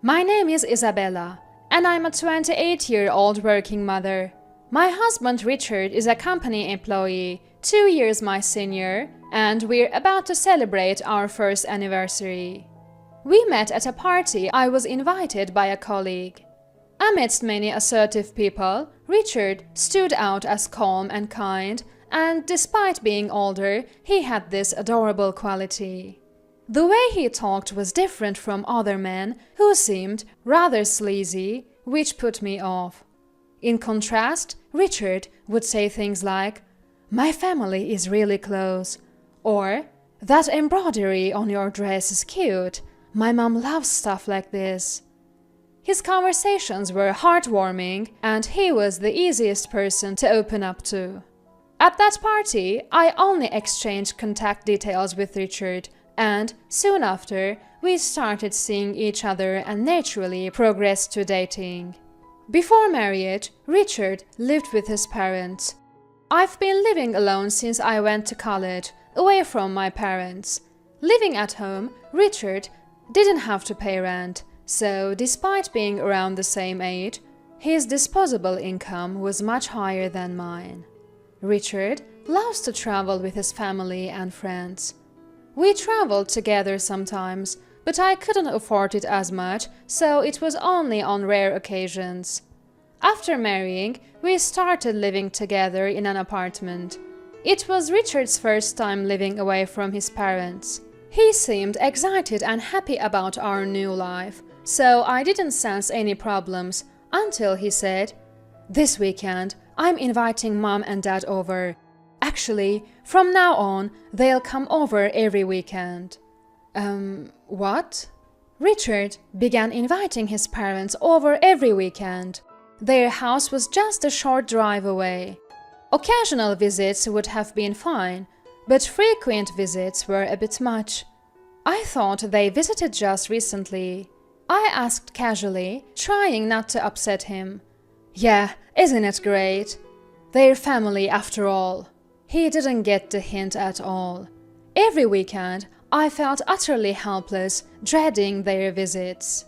My name is Isabella, and I'm a 28-year-old working mother. My husband Richard is a company employee, 2 years my senior, and we're about to celebrate our first anniversary. We met at a party I was invited by a colleague. Amidst many assertive people, Richard stood out as calm and kind, and despite being older, he had this adorable quality. The way he talked was different from other men who seemed rather sleazy, which put me off. In contrast, Richard would say things like, "My family is really close," or "That embroidery on your dress is cute. My mom loves stuff like this." His conversations were heartwarming, and he was the easiest person to open up to. At that party, I only exchanged contact details with Richard, and soon after, we started seeing each other and naturally progressed to dating. Before marriage, Richard lived with his parents. I've been living alone since I went to college, away from my parents. Living at home, Richard didn't have to pay rent, so despite being around the same age, his disposable income was much higher than mine. Richard loves to travel with his family and friends. We traveled together sometimes, but I couldn't afford it as much, so it was only on rare occasions. After marrying, we started living together in an apartment. It was Richard's first time living away from his parents. He seemed excited and happy about our new life, so I didn't sense any problems until he said, "This weekend, I'm inviting Mom and Dad over. Actually, from now on, they'll come over every weekend." What? Richard began inviting his parents over every weekend. Their house was just a short drive away. Occasional visits would have been fine, but frequent visits were a bit much. I thought they visited just recently. I asked casually, trying not to upset him. "Yeah, isn't it great? Their family after all." He didn't get the hint at all. Every weekend, I felt utterly helpless, dreading their visits.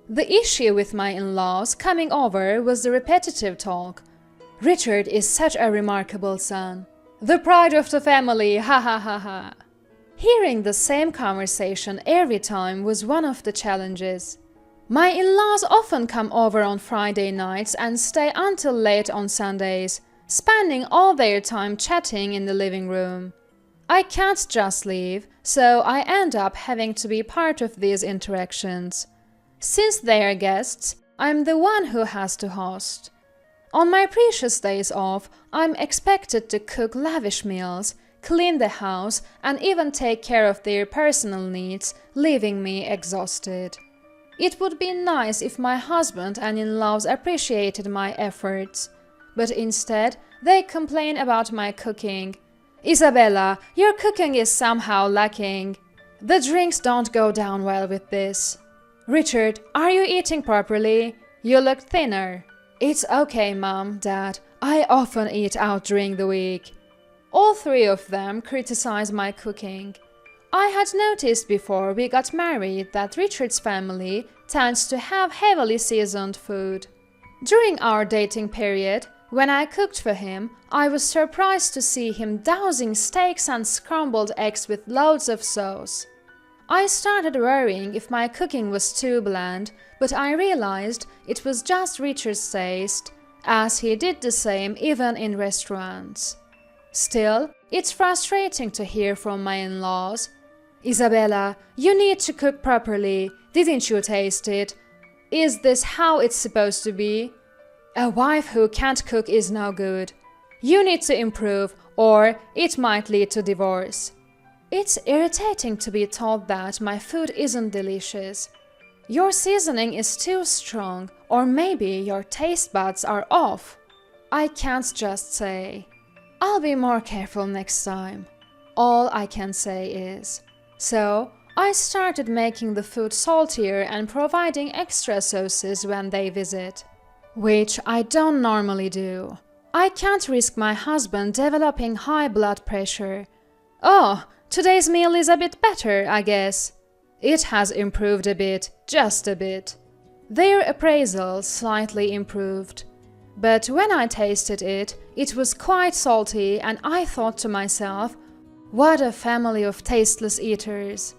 The issue with my in-laws coming over was the repetitive talk. "Richard is such a remarkable son. The pride of the family, ha ha ha ha." Hearing the same conversation every time was one of the challenges. My in-laws often come over on Friday nights and stay until late on Sundays, spending all their time chatting in the living room. I can't just leave, so I end up having to be part of these interactions. Since they are guests, I'm the one who has to host. On my precious days off, I'm expected to cook lavish meals, clean the house, and even take care of their personal needs, leaving me exhausted. It would be nice if my husband and in-laws appreciated my efforts, but instead, they complain about my cooking. "Isabella, your cooking is somehow lacking. The drinks don't go down well with this. Richard, are you eating properly? You look thinner." "It's okay, Mom, Dad. I often eat out during the week." All three of them criticize my cooking. I had noticed before we got married that Richard's family tends to have heavily seasoned food. During our dating period, when I cooked for him, I was surprised to see him dousing steaks and scrambled eggs with loads of sauce. I started worrying if my cooking was too bland, but I realized it was just Richard's taste, as he did the same even in restaurants. Still, it's frustrating to hear from my in-laws, "Isabella, you need to cook properly. Didn't you taste it? Is this how it's supposed to be? A wife who can't cook is no good. You need to improve, or it might lead to divorce." It's irritating to be told that my food isn't delicious. Your seasoning is too strong, or maybe your taste buds are off. I can't just say, "I'll be more careful next time." All I can say is. So, I started making the food saltier and providing extra sauces when they visit, which I don't normally do. I can't risk my husband developing high blood pressure. "Oh, today's meal is a bit better, I guess." It has improved a bit, just a bit. Their appraisal slightly improved. But when I tasted it, it was quite salty, and I thought to myself, what a family of tasteless eaters.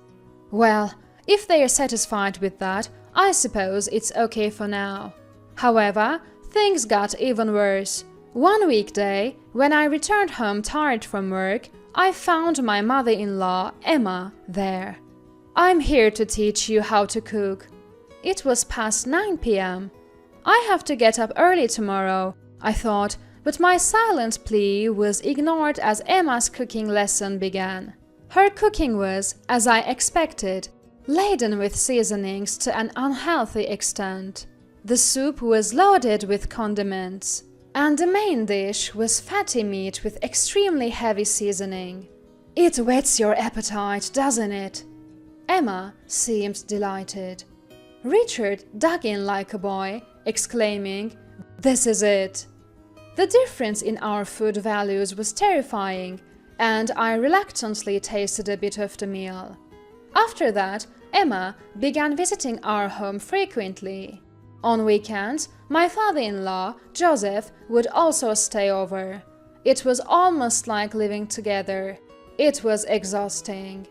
Well, if they are satisfied with that, I suppose it's okay for now. However, things got even worse. One weekday, when I returned home tired from work, I found my mother-in-law, Emma, there. "I'm here to teach you how to cook." It was past 9 p.m. I have to get up early tomorrow, I thought, but my silent plea was ignored as Emma's cooking lesson began. Her cooking was, as I expected, laden with seasonings to an unhealthy extent. The soup was loaded with condiments, and the main dish was fatty meat with extremely heavy seasoning. "It whets your appetite, doesn't it?" Emma seemed delighted. Richard dug in like a boy, exclaiming, "This is it!" The difference in our food values was terrifying, and I reluctantly tasted a bit of the meal. After that, Emma began visiting our home frequently. On weekends, my father-in-law, Joseph, would also stay over. It was almost like living together. It was exhausting.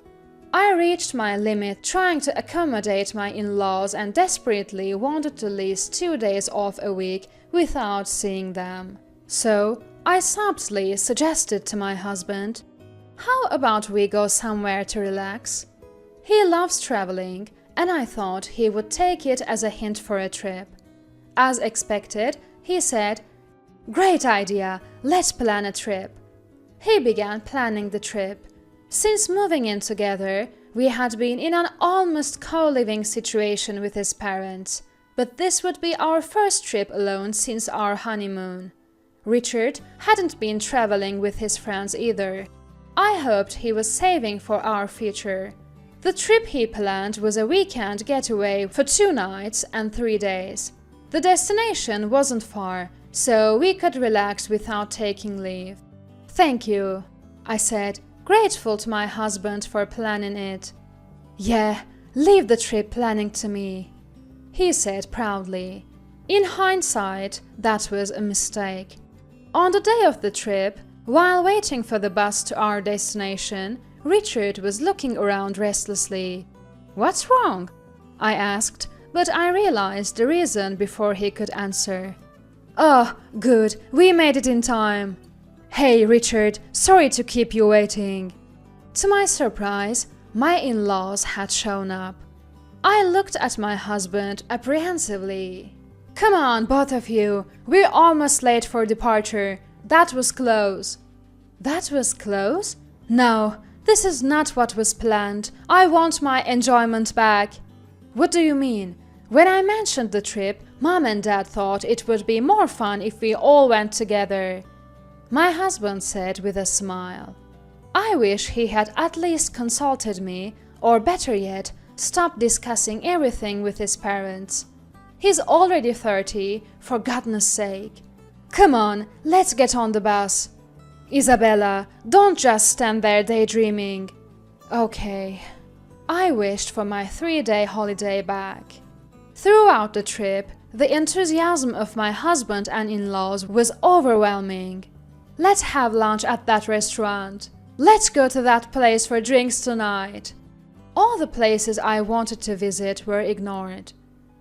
I reached my limit trying to accommodate my in-laws and desperately wanted to least 2 days off a week without seeing them. So, I subtly suggested to my husband, "How about we go somewhere to relax?" He loves traveling, and I thought he would take it as a hint for a trip. As expected, he said, "Great idea, let's plan a trip." He began planning the trip. Since moving in together, we had been in an almost co-living situation with his parents, but this would be our first trip alone since our honeymoon. Richard hadn't been traveling with his friends either. I hoped he was saving for our future. The trip he planned was a weekend getaway for 2 nights and 3 days. The destination wasn't far, so we could relax without taking leave. "Thank you," I said, grateful to my husband for planning it. "Yeah, leave the trip planning to me," he said proudly. In hindsight, that was a mistake. On the day of the trip, while waiting for the bus to our destination, Richard was looking around restlessly. "What's wrong?" I asked, but I realized the reason before he could answer. "Oh, good, we made it in time." "Hey, Richard, sorry to keep you waiting." To my surprise, my in-laws had shown up. I looked at my husband apprehensively. "Come on, both of you, we're almost late for departure. That was close." "That was close? No, this is not what was planned. I want my enjoyment back." "What do you mean?" When I mentioned the trip, Mom and Dad thought it would be more fun if we all went together. My husband said with a smile. I wish he had at least consulted me, or better yet, stopped discussing everything with his parents. He's already 30, for goodness sake. "Come on, let's get on the bus." "Isabella, don't just stand there daydreaming." "Okay." I wished for my 3-day holiday back. Throughout the trip, the enthusiasm of my husband and in-laws was overwhelming. "Let's have lunch at that restaurant." "Let's go to that place for drinks tonight." All the places I wanted to visit were ignored.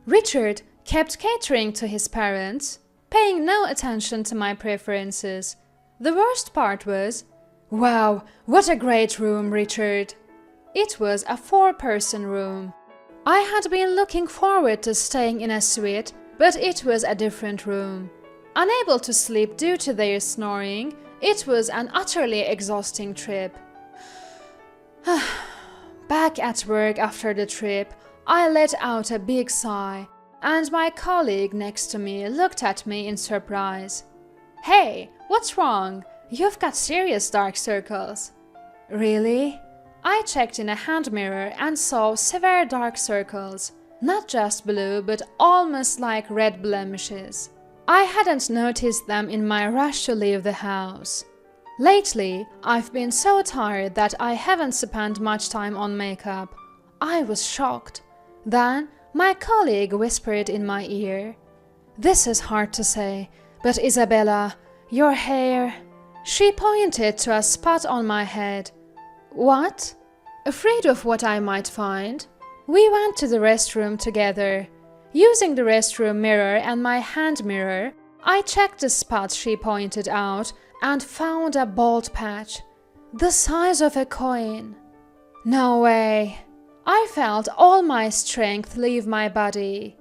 Richard kept catering to his parents, paying no attention to my preferences. The worst part was, "Wow, what a great room, Richard." It was a 4-person room. I had been looking forward to staying in a suite, but it was a different room. Unable to sleep due to their snoring, it was an utterly exhausting trip. Back at work after the trip, I let out a big sigh, and my colleague next to me looked at me in surprise. "Hey, what's wrong? You've got serious dark circles." "Really?" I checked in a hand mirror and saw severe dark circles, not just blue but almost like red blemishes. I hadn't noticed them in my rush to leave the house. Lately, I've been so tired that I haven't spent much time on makeup. I was shocked. Then, My colleague whispered in my ear. "This is hard to say, but Isabella, your hair..." She pointed to a spot on my head. "What?" Afraid of what I might find, we went to the restroom together. Using the restroom mirror and my hand mirror, I checked the spot she pointed out and found a bald patch, the size of a coin. No way. I felt all my strength leave my body.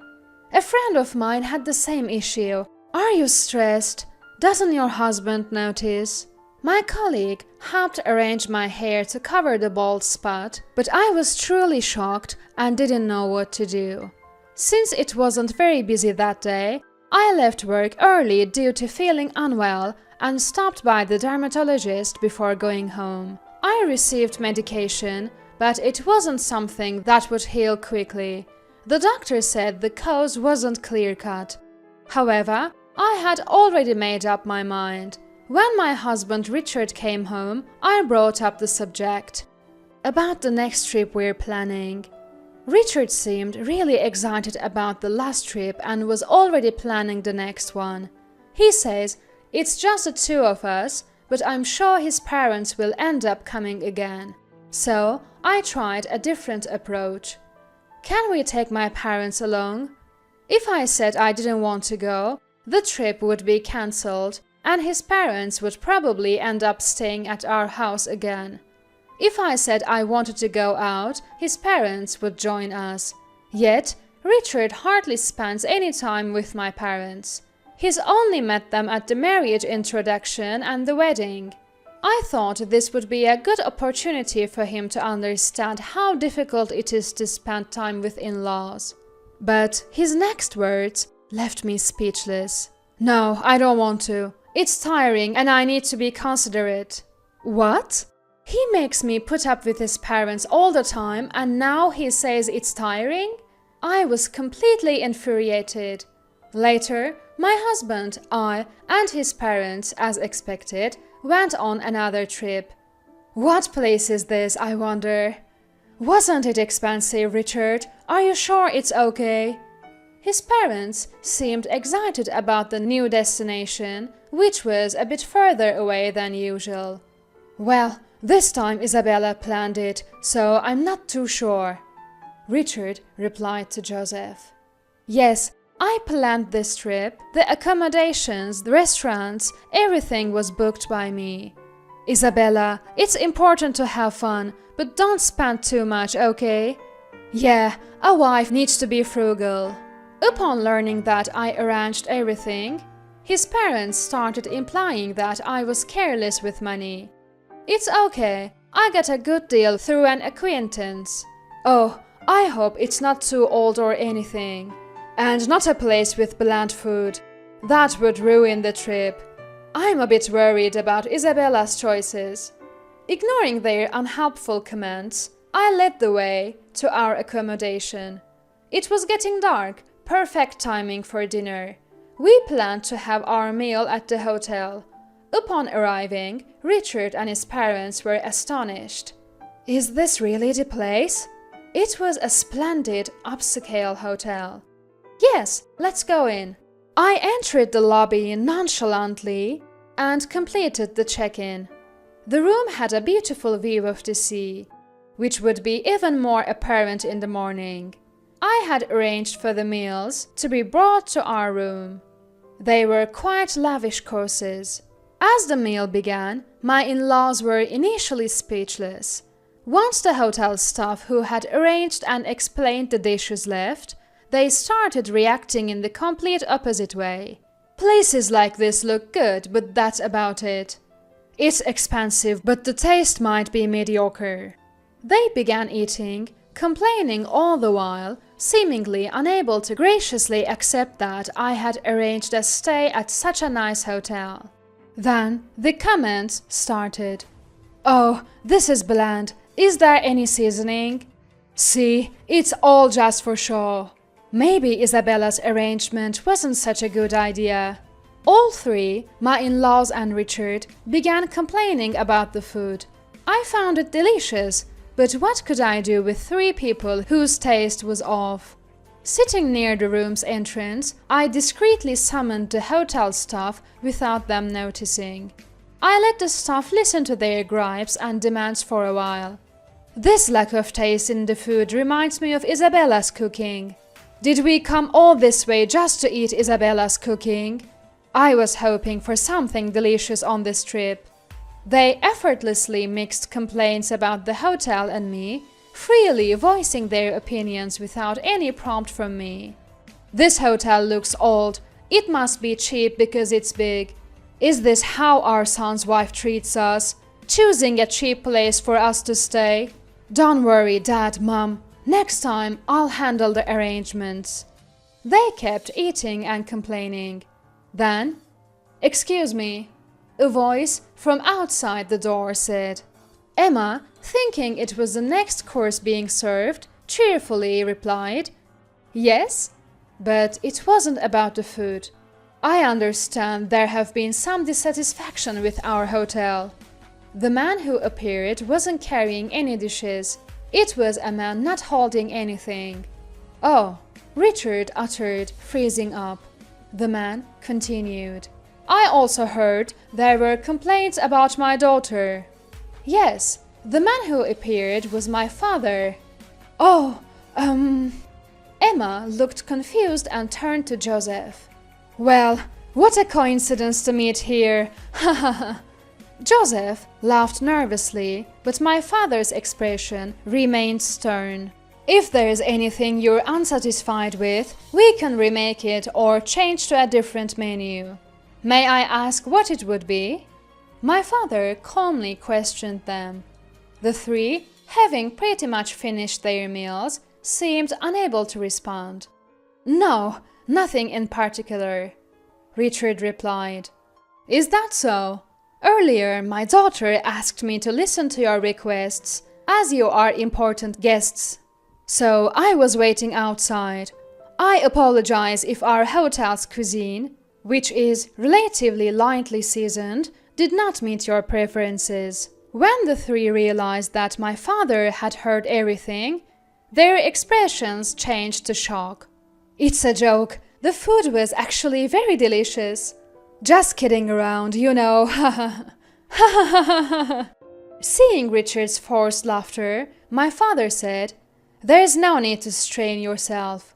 A friend of mine had the same issue. "Are you stressed? Doesn't your husband notice?" My colleague helped arrange my hair to cover the bald spot, but I was truly shocked and didn't know what to do. Since it wasn't very busy that day, I left work early due to feeling unwell and stopped by the dermatologist before going home. I received medication, but it wasn't something that would heal quickly. The doctor said the cause wasn't clear-cut. However, I had already made up my mind. When my husband Richard came home, I brought up the subject. About the next trip we're planning. Richard seemed really excited about the last trip and was already planning the next one. He says, "It's just the two of us, but I'm sure his parents will end up coming again." So, I tried a different approach. "Can we take my parents along?" If I said I didn't want to go, the trip would be cancelled, and his parents would probably end up staying at our house again. If I said I wanted to go out, his parents would join us. Yet, Richard hardly spends any time with my parents. He's only met them at the marriage introduction and the wedding. I thought this would be a good opportunity for him to understand how difficult it is to spend time with in-laws. But his next words left me speechless. "No, I don't want to. It's tiring and I need to be considerate." What? He makes me put up with his parents all the time and now he says it's tiring? I was completely infuriated. Later, my husband, I, and his parents, as expected, went on another trip. What place is this, I wonder? "Wasn't it expensive, Richard? Are you sure it's okay?" His parents seemed excited about the new destination, which was a bit further away than usual. "Well, this time Isabella planned it, so I'm not too sure," Richard replied to Joseph. "Yes, I planned this trip. The accommodations, the restaurants, everything was booked by me. Isabella, it's important to have fun, but don't spend too much, okay? Yeah, a wife needs to be frugal." Upon learning that I arranged everything, his parents started implying that I was careless with money. "It's okay, I got a good deal through an acquaintance." "Oh, I hope it's not too old or anything. And not a place with bland food. That would ruin the trip. I'm a bit worried about Isabella's choices." Ignoring their unhelpful comments, I led the way to our accommodation. It was getting dark, perfect timing for dinner. We planned to have our meal at the hotel. Upon arriving, Richard and his parents were astonished. "Is this really the place?" It was a splendid upscale hotel. "Yes, let's go in." I entered the lobby nonchalantly and completed the check-in. The room had a beautiful view of the sea, which would be even more apparent in the morning. I had arranged for the meals to be brought to our room. They were quite lavish courses. As the meal began, my in-laws were initially speechless. Once the hotel staff who had arranged and explained the dishes left, they started reacting in the complete opposite way. "Places like this look good, but that's about it. It's expensive, but the taste might be mediocre." They began eating, complaining all the while, seemingly unable to graciously accept that I had arranged a stay at such a nice hotel. Then the comments started. "Oh, this is bland. Is there any seasoning? See, it's all just for show. Maybe Isabella's arrangement wasn't such a good idea." All three, my in-laws and Richard, began complaining about the food. I found it delicious, but what could I do with three people whose taste was off? Sitting near the room's entrance, I discreetly summoned the hotel staff without them noticing. I let the staff listen to their gripes and demands for a while. This lack of taste in the food reminds me of Isabella's cooking. Did we come all this way just to eat Isabella's cooking? I was hoping for something delicious on this trip. They effortlessly mixed complaints about the hotel and me, freely voicing their opinions without any prompt from me. This hotel looks old. It must be cheap because it's big. Is this how our son's wife treats us? Choosing a cheap place for us to stay? Don't worry, Dad, Mom. Next time I'll handle the arrangements. They kept eating and complaining. Then, "Excuse me," a voice from outside the door said. Emma, thinking it was the next course being served, cheerfully replied, "Yes, but it wasn't about the food. I understand there have been some dissatisfaction with our hotel." The man who appeared wasn't carrying any dishes. It was a man not holding anything. "Oh," Richard uttered, freezing up. The man continued, "I also heard there were complaints about my daughter." "Yes, the man who appeared was my father." "Oh, Emma looked confused and turned to Joseph. "Well, what a coincidence to meet here! Ha ha ha!" Joseph laughed nervously, but my father's expression remained stern. "If there's anything you're unsatisfied with, we can remake it or change to a different menu. May I ask what it would be?" My father calmly questioned them. The three, having pretty much finished their meals, seemed unable to respond. "No, nothing in particular," Richard replied. "Is that so? Earlier, my daughter asked me to listen to your requests, as you are important guests. So I was waiting outside. I apologize if our hotel's cuisine, which is relatively lightly seasoned, did not meet your preferences." When the three realized that my father had heard everything, their expressions changed to shock. "It's a joke. The food was actually very delicious. Just kidding around, you know, ha ha ha." Seeing Richard's forced laughter, my father said, "There's no need to strain yourself."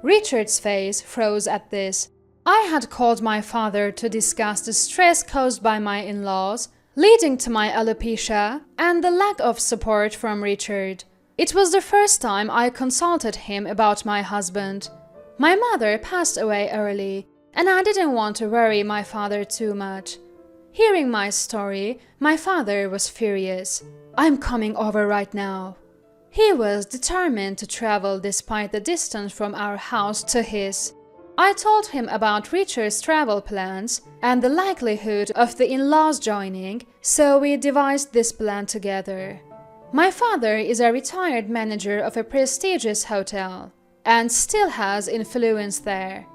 Richard's face froze at this. I had called my father to discuss the stress caused by my in-laws, leading to my alopecia, and the lack of support from Richard. It was the first time I consulted him about my husband. My mother passed away early, and I didn't want to worry my father too much. Hearing my story, my father was furious. "I'm coming over right now." He was determined to travel despite the distance from our house to his. I told him about Richard's travel plans and the likelihood of the in-laws joining, so we devised this plan together. My father is a retired manager of a prestigious hotel and still has influence there.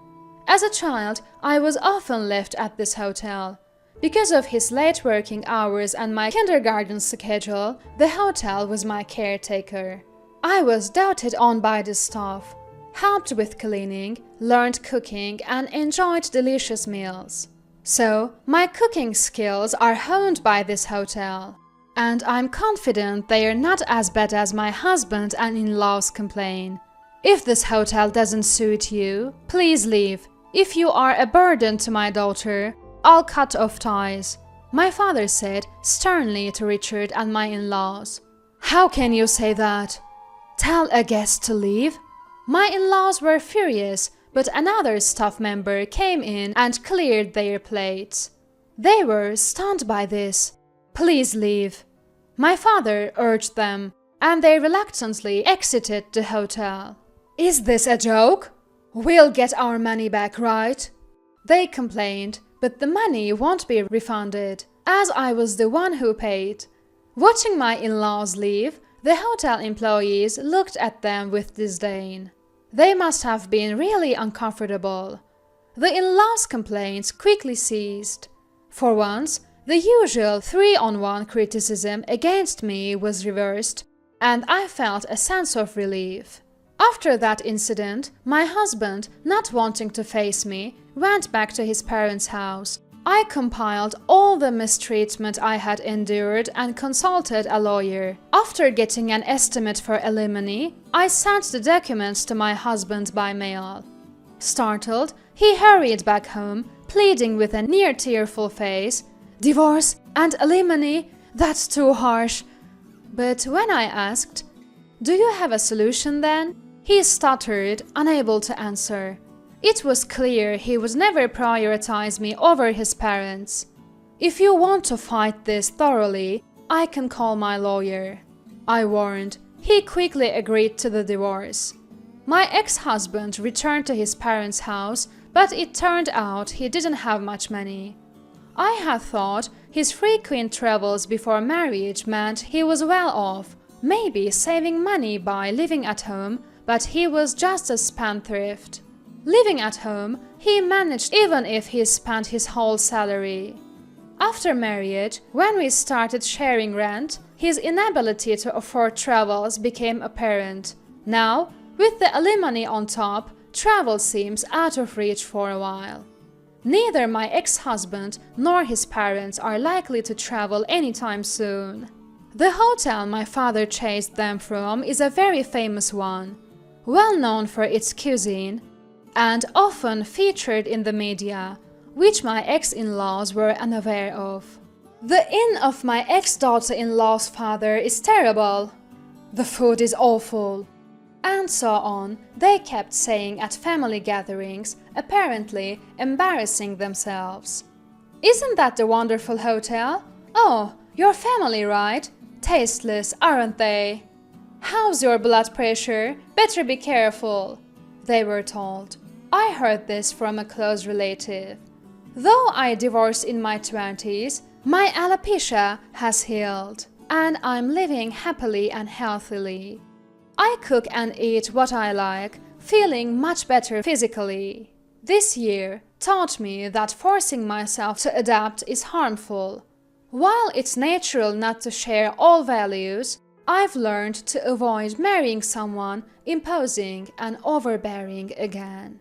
As a child, I was often left at this hotel. Because of his late working hours and my kindergarten schedule, the hotel was my caretaker. I was doted on by the staff, helped with cleaning, learned cooking, and enjoyed delicious meals. So, my cooking skills are honed by this hotel. And I'm confident they are not as bad as my husband and in-laws complain. If this hotel doesn't suit you, please leave. If you are a burden to my daughter, I'll cut off ties, my father said sternly to Richard and my in-laws. "How can you say that? Tell a guest to leave?" My in-laws were furious, but another staff member came in and cleared their plates. They were stunned by this. "Please leave," my father urged them, and they reluctantly exited the hotel. "Is this a joke? We'll get our money back, right?" They complained, but the money won't be refunded, as I was the one who paid. Watching my in-laws leave, the hotel employees looked at them with disdain. They must have been really uncomfortable. The in-laws' complaints quickly ceased. For once, the usual 3-on-1 criticism against me was reversed, and I felt a sense of relief. After that incident, my husband, not wanting to face me, went back to his parents' house. I compiled all the mistreatment I had endured and consulted a lawyer. After getting an estimate for alimony, I sent the documents to my husband by mail. Startled, he hurried back home, pleading with a near tearful face, "Divorce and alimony? That's too harsh." But when I asked, "Do you have a solution then?" he stuttered, unable to answer. It was clear he would never prioritize me over his parents. "If you want to fight this thoroughly, I can call my lawyer," I warned. He quickly agreed to the divorce. My ex-husband returned to his parents' house, but it turned out he didn't have much money. I had thought his frequent travels before marriage meant he was well off, maybe saving money by living at home, but he was just a spendthrift. Living at home, he managed even if he spent his whole salary. After marriage, when we started sharing rent, his inability to afford travels became apparent. Now, with the alimony on top, travel seems out of reach for a while. Neither my ex-husband nor his parents are likely to travel anytime soon. The hotel my father chased them from is a very famous one, well known for its cuisine, and often featured in the media, which my ex-in-laws were unaware of. The inn of my ex-daughter-in-law's father is terrible. The food is awful. And so on, they kept saying at family gatherings, apparently embarrassing themselves. "Isn't that the wonderful hotel? Oh, your family, right? Tasteless, aren't they? How's your blood pressure? Better be careful," they were told. I heard this from a close relative. Though I divorced in my 20s, my alopecia has healed, and I'm living happily and healthily. I cook and eat what I like, feeling much better physically. This year taught me that forcing myself to adapt is harmful. While it's natural not to share all values, I've learned to avoid marrying someone imposing and overbearing again.